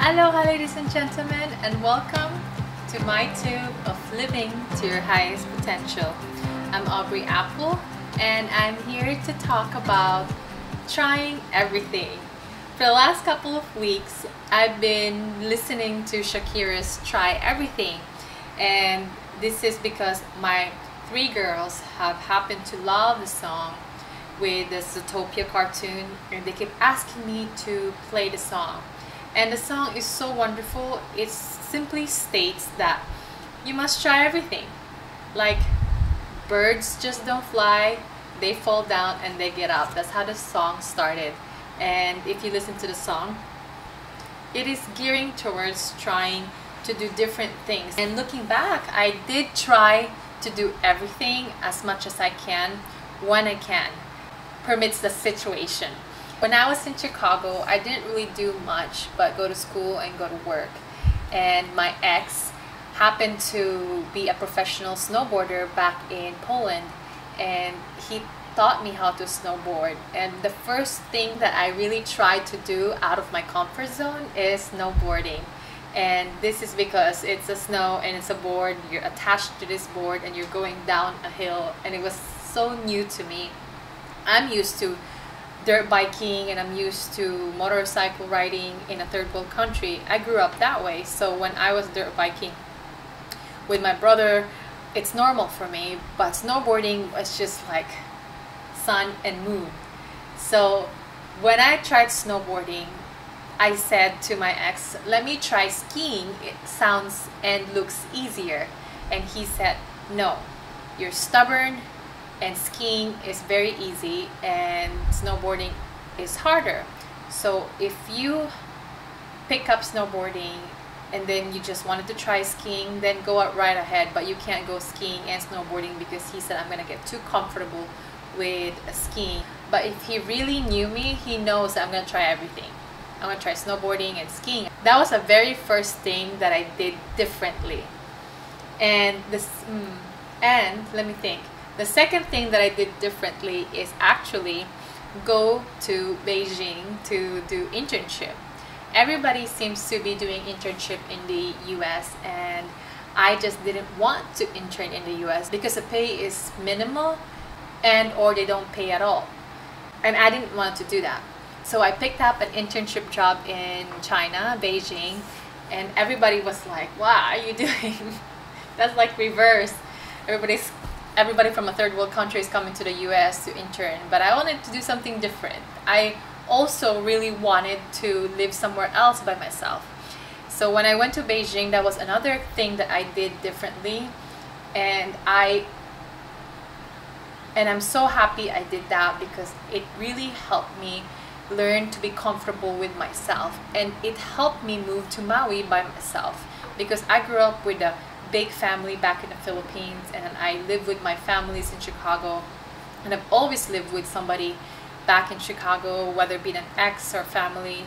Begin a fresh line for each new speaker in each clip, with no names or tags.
Aloha ladies and gentlemen, and welcome to my tube of living to your highest potential. I'm Aubrey Apple and I'm here to talk about trying everything. For the last couple of weeks, I've been listening to Shakira's Try Everything, and this is because my three girls have happened to love the song with the Zootopia cartoon, and they keep asking me to play the song. And the song is so wonderful. It simply states that you must try everything. Like, birds just don't fly, they fall down and they get up. That's how the song started. And if you listen to the song, it is gearing towards trying to do different things. And looking back, I did try to do everything as much as I can when I can, permits the situation. When I was in Chicago, I didn't really do much but go to school and go to work. And my ex happened to be a professional snowboarder back in Poland, and he taught me how to snowboard. And the first thing that I really tried to do out of my comfort zone is snowboarding. And this is because it's a snow and it's a board, you're attached to this board and you're going down a hill, and it was so new to me. I'm used to dirt biking and I'm used to motorcycle riding in a third world country. I grew up that way, so when I was dirt biking with my brother, it's normal for me, but snowboarding was just like sun and moon. So when I tried snowboarding, I said to my ex, let me try skiing, it sounds and looks easier. And he said, no, you're stubborn, and skiing is very easy and snowboarding is harder. So if you pick up snowboarding and then you just wanted to try skiing, then go out right ahead, but you can't go skiing and snowboarding because he said I'm gonna get too comfortable with skiing. But if he really knew me, he knows that I'm gonna try everything. I'm gonna try snowboarding and skiing. That was the very first thing that I did differently. And let me think. The second thing that I did differently is actually go to Beijing to do internship. Everybody seems to be doing internship in the US, and I just didn't want to intern in the US because the pay is minimal and or they don't pay at all. And I didn't want to do that. So I picked up an internship job in China, Beijing, and everybody was like, wow, are you doing? That's like reverse. Everybody from a third world country is coming to the US to intern, but I wanted to do something different. I also really wanted to live somewhere else by myself. So when I went to Beijing, that was another thing that I did differently, and I'm so happy I did that because it really helped me learn to be comfortable with myself, and it helped me move to Maui by myself because I grew up with a big family back in the Philippines, and I live with my families in Chicago, and I've always lived with somebody back in Chicago, whether it be an ex or family.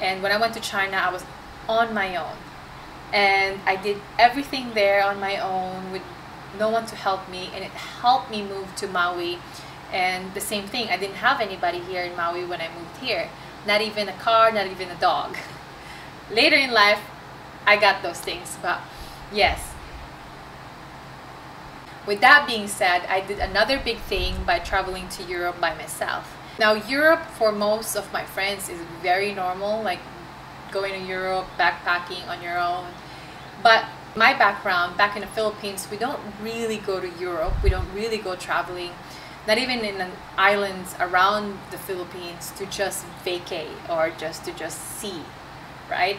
And when I went to China, I was on my own, and I did everything there on my own with no one to help me, and it helped me move to Maui. And the same thing, I didn't have anybody here in Maui when I moved here, not even a car, not even a dog. Later in life I got those things, but yes. With that being said, I did another big thing by traveling to Europe by myself. Now, Europe for most of my friends is very normal, like going to Europe, backpacking on your own. But my background, back in the Philippines, we don't really go to Europe. We don't really go traveling, not even in the islands around the Philippines to just vacate or just to see, right?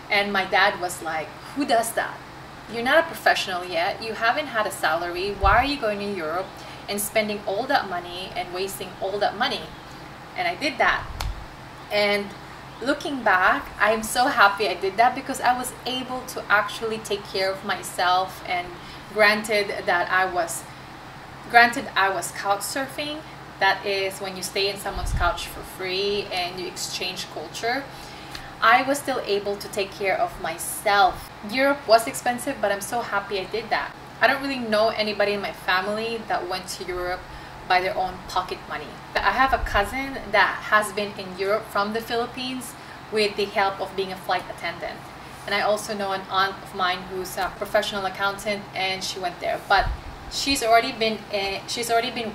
And my dad was like, who does that? You're not a professional yet, you haven't had a salary, why are you going to Europe and spending all that money and wasting all that money? And I did that. And looking back, I'm so happy I did that because I was able to actually take care of myself. And granted I was couch surfing. That is when you stay in someone's couch for free and you exchange culture. I was still able to take care of myself. Europe was expensive, but I'm so happy I did that. I don't really know anybody in my family that went to Europe by their own pocket money. I have a cousin that has been in Europe from the Philippines with the help of being a flight attendant. And I also know an aunt of mine who's a professional accountant, and she went there. But she's already been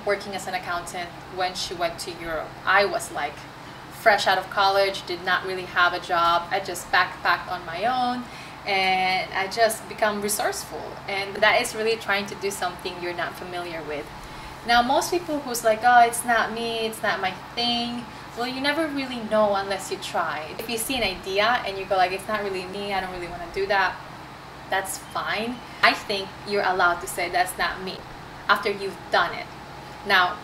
working as an accountant when she went to Europe. I was like fresh out of college, did not really have a job. I just backpacked on my own, and I just become resourceful. And that is really trying to do something you're not familiar with. Now, most people who's like, oh, it's not me, it's not my thing. Well, you never really know unless you try. If you see an idea and you go like, it's not really me, I don't really want to do that, that's fine. I think you're allowed to say that's not me after you've done it. Now,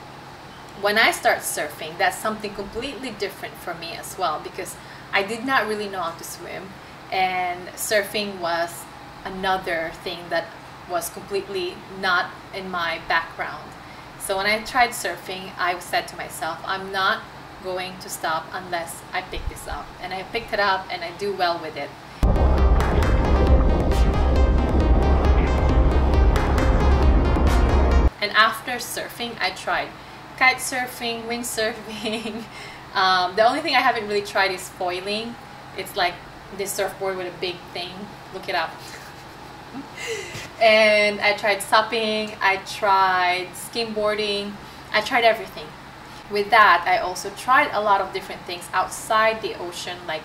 when I start surfing, that's something completely different for me as well, because I did not really know how to swim, and surfing was another thing that was completely not in my background. So when I tried surfing, I said to myself, I'm not going to stop unless I pick this up. And I picked it up and I do well with it. And after surfing, I tried kite surfing, windsurfing. The only thing I haven't really tried is foiling. It's like this surfboard with a big thing. Look it up. And I tried supping, I tried skimboarding, I tried everything. With that, I also tried a lot of different things outside the ocean, like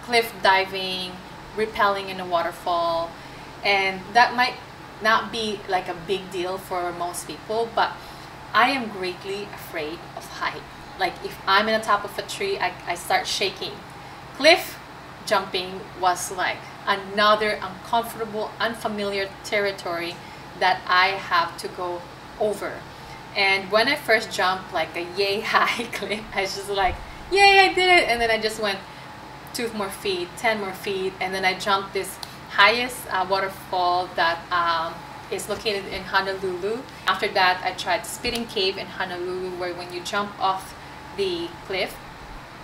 cliff diving, rappelling in a waterfall. And that might not be like a big deal for most people, but I am greatly afraid of height. Like if I'm in the top of a tree, I start shaking. Cliff jumping was like another uncomfortable, unfamiliar territory that I have to go over. And when I first jumped like a yay high cliff, I was just like, yay, I did it. And then I just went 2 more feet, 10 more feet, and then I jumped this highest waterfall that is located in Honolulu. After that, I tried Spitting Cave in Honolulu, where when you jump off the cliff,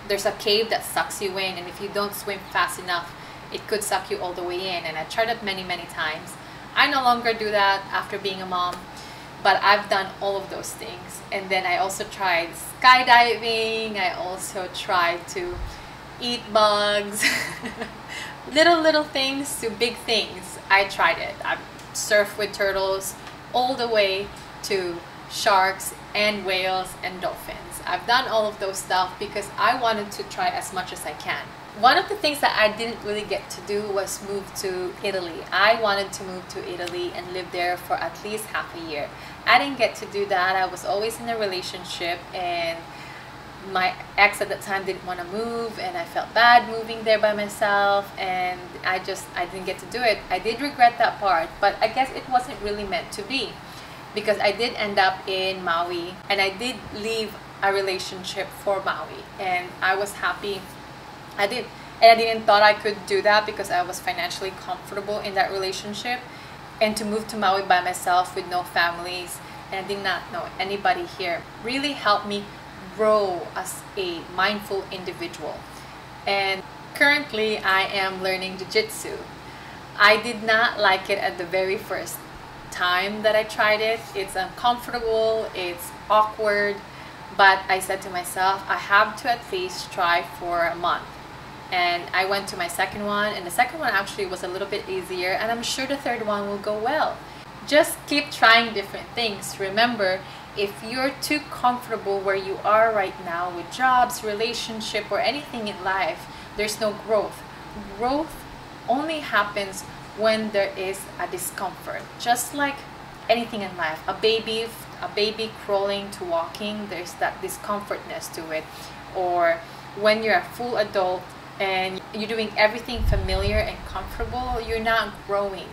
there's a cave that sucks you in, and if you don't swim fast enough, it could suck you all the way in. And I tried it many times. I no longer do that after being a mom, but I've done all of those things. And then I also tried skydiving. I also tried to eat bugs. little things to big things. I tried it. I've surfed with turtles all the way to sharks and whales and dolphins. I've done all of those stuff because I wanted to try as much as I can. One of the things that I didn't really get to do was move to Italy. I wanted to move to Italy and live there for at least half a year. I didn't get to do that. I was always in a relationship, and my ex at the time didn't want to move, and I felt bad moving there by myself, and I didn't get to do it. I did regret that part, but I guess it wasn't really meant to be, because I did end up in Maui, and I did leave a relationship for Maui, and I was happy. I didn't thought I could do that because I was financially comfortable in that relationship, and to move to Maui by myself with no families, and I did not know anybody here, really helped me grow as a mindful individual. And currently I am learning jiu-jitsu. I did not like it at the very first time that I tried it. It's uncomfortable, it's awkward, but I said to myself, I have to at least try for a month. And I went to my second one, and the second one actually was a little bit easier, and I'm sure the third one will go well. Just keep trying different things. Remember, if you're too comfortable where you are right now with jobs, relationship, or anything in life, there's no growth. Growth only happens when there is a discomfort. Just like anything in life, a baby crawling to walking, there's that discomfortness to it. Or when you're a full adult and you're doing everything familiar and comfortable, you're not growing.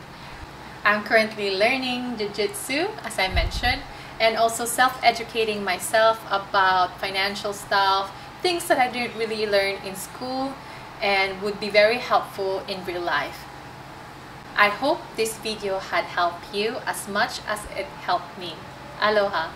I'm currently learning jiu-jitsu, as I mentioned, and also self-educating myself about financial stuff, things that I didn't really learn in school and would be very helpful in real life. I hope this video had helped you as much as it helped me. Aloha!